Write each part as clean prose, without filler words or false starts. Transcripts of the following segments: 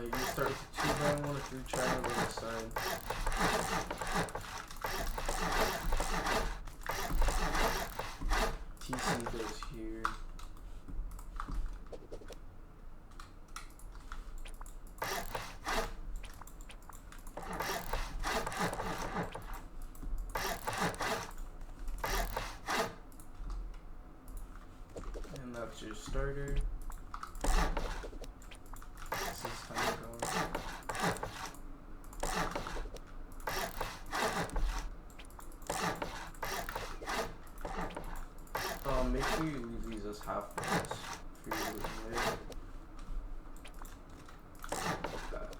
You start with a 2x1, a 3 triangle on the side. TC goes here. And that's your starter. This is honeycomb. Make sure you leave these as half ones for your living way. Like that.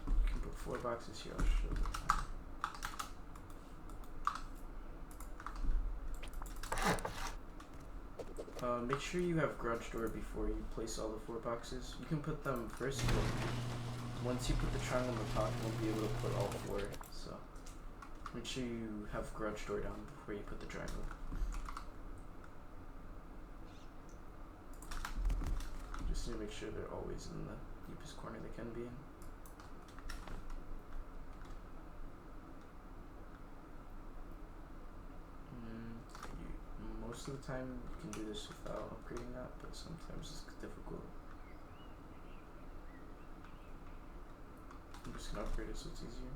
You can put 4 boxes here, I'll show you. Make sure you have garage door before you place all the 4 boxes. You can put them first, but once you put the triangle on the top, you won't be able to put all 4. So make sure you have garage door down before you put the triangle. Just need to make sure they're always in the deepest corner they can be in. Most of the time you can do this without upgrading that, but sometimes it's difficult. I'm just gonna upgrade it so it's easier.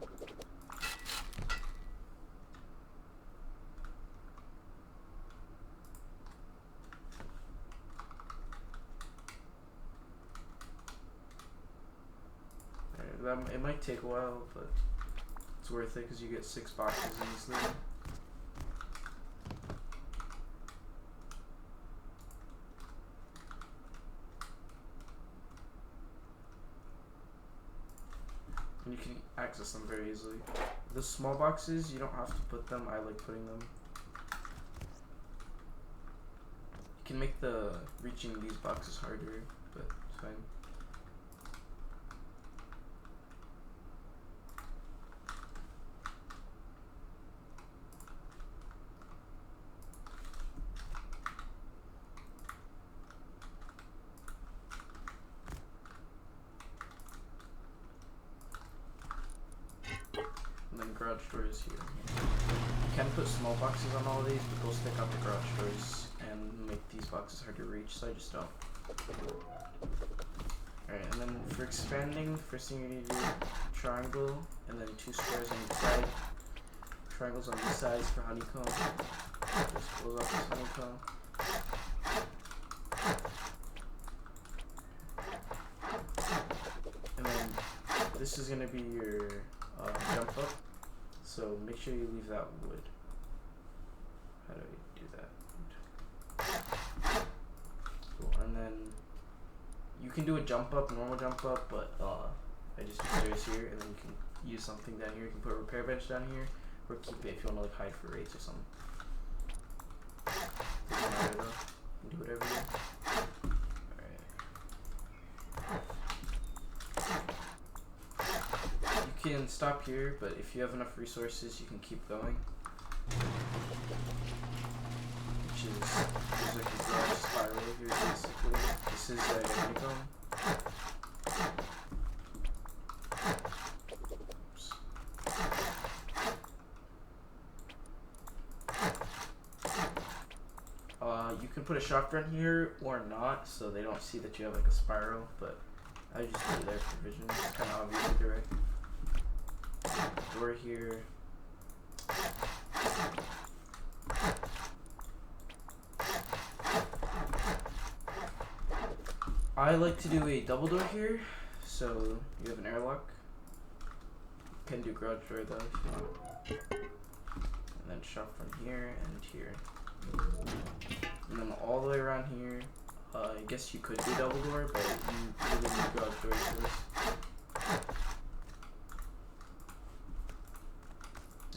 Alright, it might take a while, but it's worth it because you get 6 boxes easily. And you can access them very easily. The small boxes, you don't have to put them. I like putting them. You can make the reaching these boxes harder, but it's fine. And then garage doors here. You can put small boxes on all of these, but they'll stick out the garage doors and make these boxes hard to reach, so I just don't. Alright, and then for expanding, first thing you need to do, triangle, and then 2 squares on each side. Triangles on these sides for honeycomb. Just close off this honeycomb. And then this is going to be your jump up, so make sure you leave that wood. How do we do that? Cool. And then you can do a jump up, normal jump up, but I just use stairs here, and then you can use something down here. You can put a repair bench down here, or keep it if you want to like hide for raids or something. Doesn't matter though. You can do whatever you want. You can stop here, but if you have enough resources, you can keep going. Which is, there's like a garage spiral here, basically. This is a honeycomb. Oops. You can put a shotgun here or not, so they don't see that you have like a spiral, but I just do it there for vision. It's kind of obvious either way. Door here. I like to do a double door here, so you have an airlock. You can do garage door though if you want. And then shot from here and here. And then all the way around here. I guess you could do double door, but you really need garage doors for this.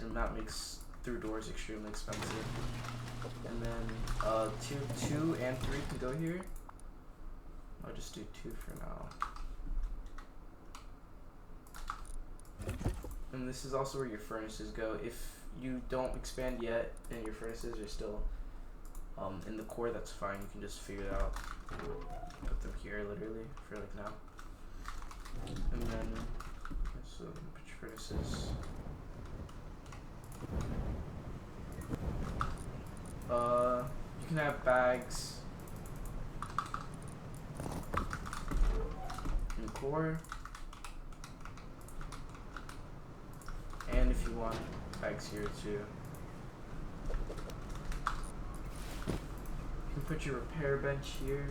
And that makes through doors extremely expensive. And then tier 2 and 3 can go here. I'll just do 2 for now. And this is also where your furnaces go. If you don't expand yet and your furnaces are still in the core, that's fine. You can just figure it out. Put them here. here literally for like now. And then so put your furnaces. You can have bags in core, and if you want, bags here too. You can put your repair bench here.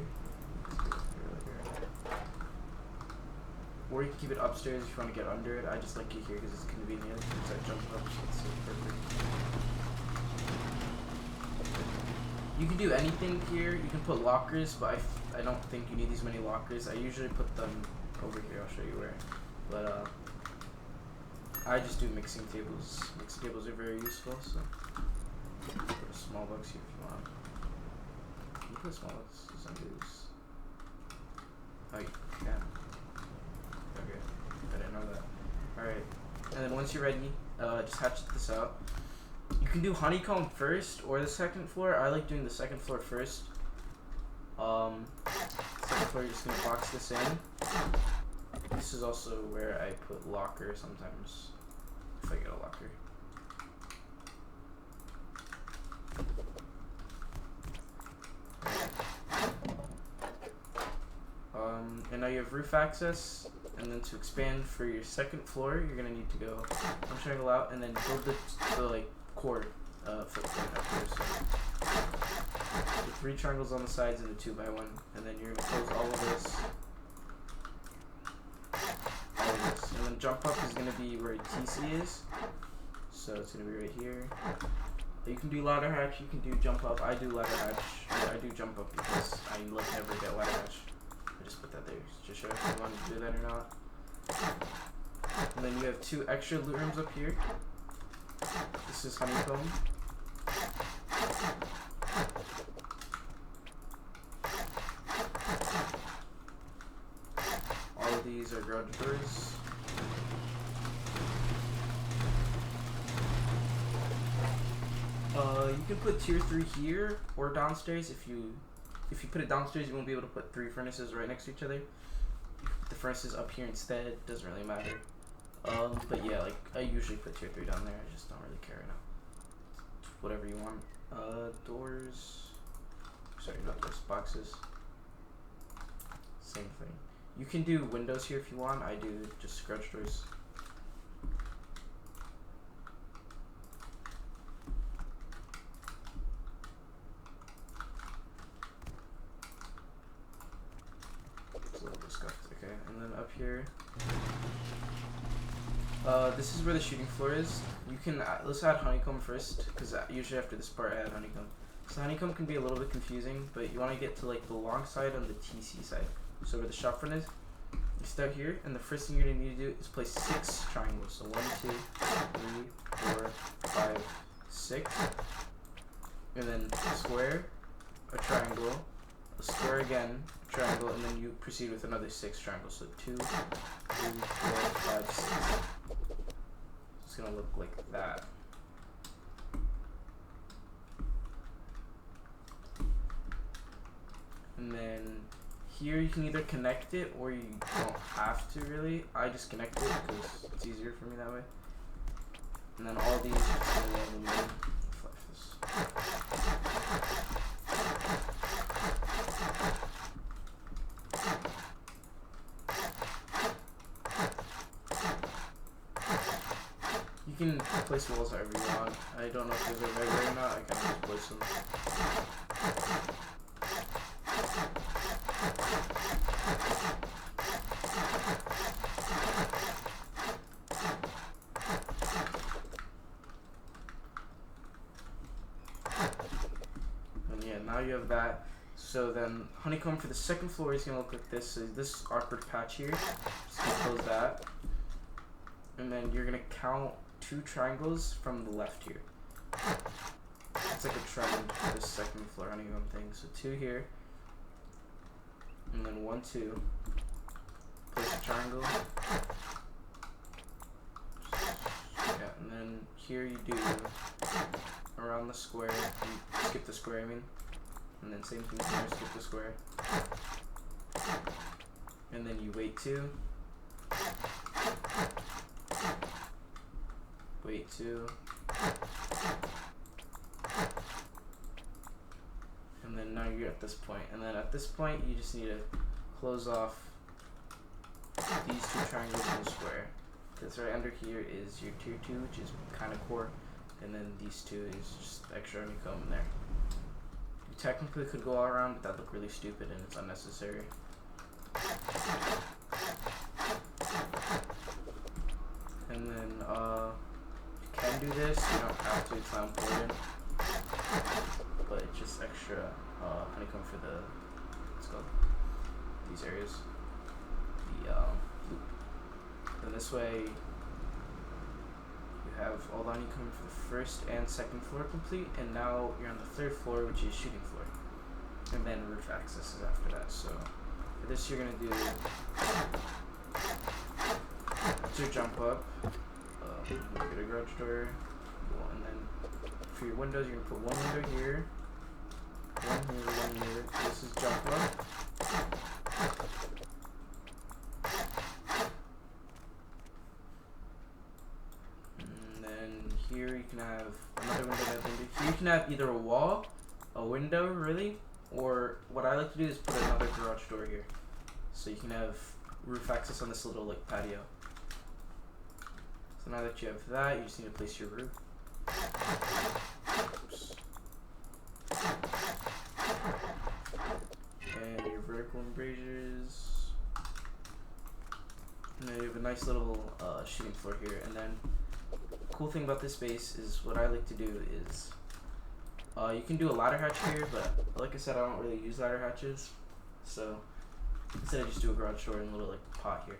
Or you can keep it upstairs if you want to get under it. I just like it here because it's convenient. Because I jump up, so it's so perfect. You can do anything here. You can put lockers, but I don't think you need these many lockers. I usually put them over here. I'll show you where. But I just do mixing tables. Mixing tables are very useful. So put a small box here if you want. You put small boxes on these. Oh, you can. Okay, I didn't know that. Alright, and then once you're ready, just hatchet this out. You can do honeycomb first or the second floor. I like doing the second floor first. Second floor, you're just gonna box this in. This is also where I put locker sometimes, if I get a locker. And now you have roof access, and then to expand for your second floor, you're gonna need to go one triangle out, and then build the like core footprint up here. So the 3 triangles on the sides and the 2 by 1, and then you're gonna close all of this, and then jump up is gonna be where TC is. So it's gonna be right here. You can do ladder hatch, you can do jump up. I do ladder hatch. I do jump up because I never get ladder hatch. I just put that there to show if you want to do that or not. And then you have 2 extra loot rooms up here. This is honeycomb. All of these are garage doors. You can put tier 3 here or downstairs. If you put it downstairs, you won't be able to put 3 furnaces right next to each other. The furnaces up here instead, doesn't really matter. But yeah, like I usually put tier 3 down there. I just don't really care right now. Whatever you want. Doors. Sorry, not doors. Boxes. Same thing. You can do windows here if you want. I do just scratch doors. Okay, and then up here, this is where the shooting floor is. You can let's add honeycomb first, because usually after this part I add honeycomb. So honeycomb can be a little bit confusing, but you want to get to like the long side on the TC side. So where the shop front is, you start here, and the first thing you're gonna need to do is place 6 triangles. So 1, 2, 3, 4, 5, 6, and then a square, a triangle, a square again, a triangle, and then you proceed with another 6 triangles. So 2, 3, 4, 5, 6. It's gonna look like that. And then here you can either connect it or you don't have to really. I just connect it because it's easier for me that way. And then all these are just gonna land in the middle. Flash this. You can place walls however you want. I don't know if there's a right way or not. I can just place them. And yeah, now you have that. So then honeycomb for the second floor is gonna look like this. So this awkward patch here. Just gonna close that. And then you're gonna count 2 triangles from the left here. It's like a trend for this second floor honeycomb thing. So 2 here. And then 1, 2. Place a triangle. Yeah, and then here you do around the square. You skip the square, I mean. And then same thing here, skip the square. and then you wait 2. Wait 2. And then now you're at this point. And then at this point, you just need to close off these 2 triangles in a square. Because right under here is your tier 2, which is kind of core. And then these 2 is just extra honeycomb in there. You technically could go all around, but that look really stupid and it's unnecessary. And then you can do this, you don't have to, it's not important. But it's just extra honeycomb for the, what's it called, these areas. The loop. And this way you have all the honeycomb for the first and second floor complete, and now you're on the 3rd floor, which is shooting floor. And then roof access is after that. So for this you're gonna do, that's your jump up, get a garage door, and then for your windows you're gonna put 1 window here, 1 here, 1 here. This is jump up. Here you can have another window, Here you can have either a wall, a window, really, or what I like to do is put another garage door here. So you can have roof access on this little like patio. So now that you have that, you just need to place your roof. Oops. And your vertical embrasures. And then you have a nice little shooting floor here, and then cool thing about this base is what I like to do is you can do a ladder hatch here, but like I said, I don't really use ladder hatches, so instead I just do a garage door and a little like pot here.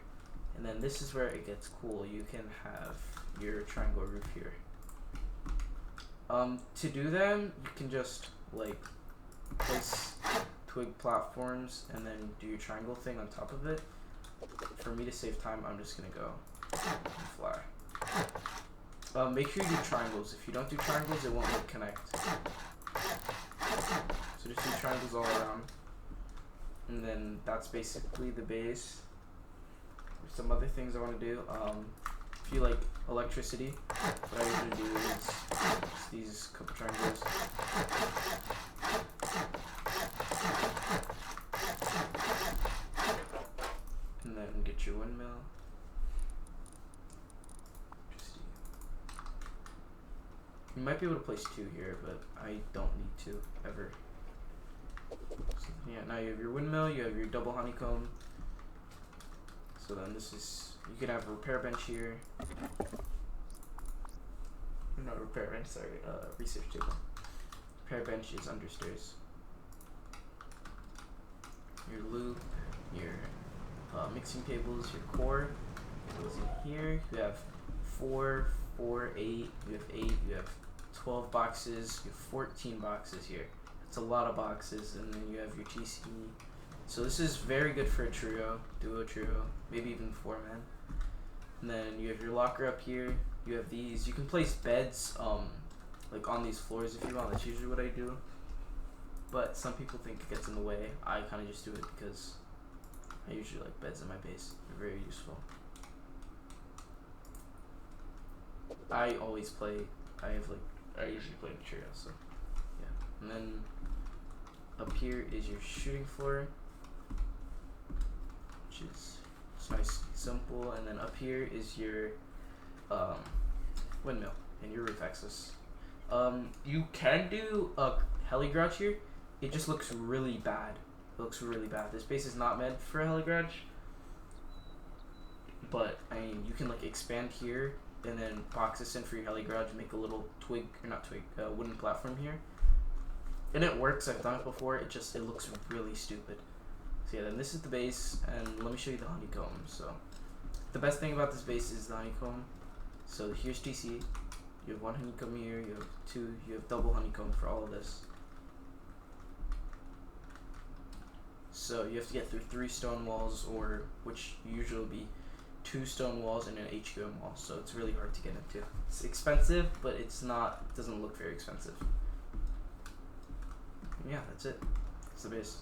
And then this is where it gets cool. You can have your triangle roof here. To do them, you can just like place twig platforms and then do your triangle thing on top of it. For me to save time, I'm just gonna go and fly. Make sure you do triangles. If you don't do triangles, it won't like connect. So just do triangles all around. And then that's basically the base. There's some other things I want to do. If you like electricity, what I usually do is just these couple triangles. And then get your windmill. You might be able to place 2 here, but I don't need to, ever. So, yeah, now you have your windmill, you have your double honeycomb. So then this is, you can have a repair bench here. No, repair bench, sorry, research table. Repair bench is understairs. Your loop, your mixing tables, your core goes in here. You have 4, 4, 8, you have 8, you have 12 boxes, you have 14 boxes here. It's a lot of boxes, and then you have your TC. So this is very good for a trio, duo trio, maybe even 4-man. And then you have your locker up here. You have these. You can place beds like on these floors if you want. That's usually what I do. But some people think it gets in the way. I kind of just do it because I usually like beds in my base. They're very useful. I usually play in a trio, so yeah. And then up here is your shooting floor, which is nice and simple. And then up here is your windmill and your roof access. You can do a heli garage here. It just looks really bad. It looks really bad. This base is not meant for a heli garage, but I mean, you can like expand here and then box this in for your heli garage and make a little wooden platform here. And it works. I've done it before. It looks really stupid. So yeah, then this is the base, and let me show you the honeycomb. So the best thing about this base is the honeycomb. So here's TC. You have 1 honeycomb here. You have 2. You have double honeycomb for all of this. So you have to get through 3 stone walls, or which usually will be 2 stone walls and an HQM wall. So it's really hard to get into. It's expensive, but it's not. It doesn't look very expensive. Yeah, that's it. That's the base.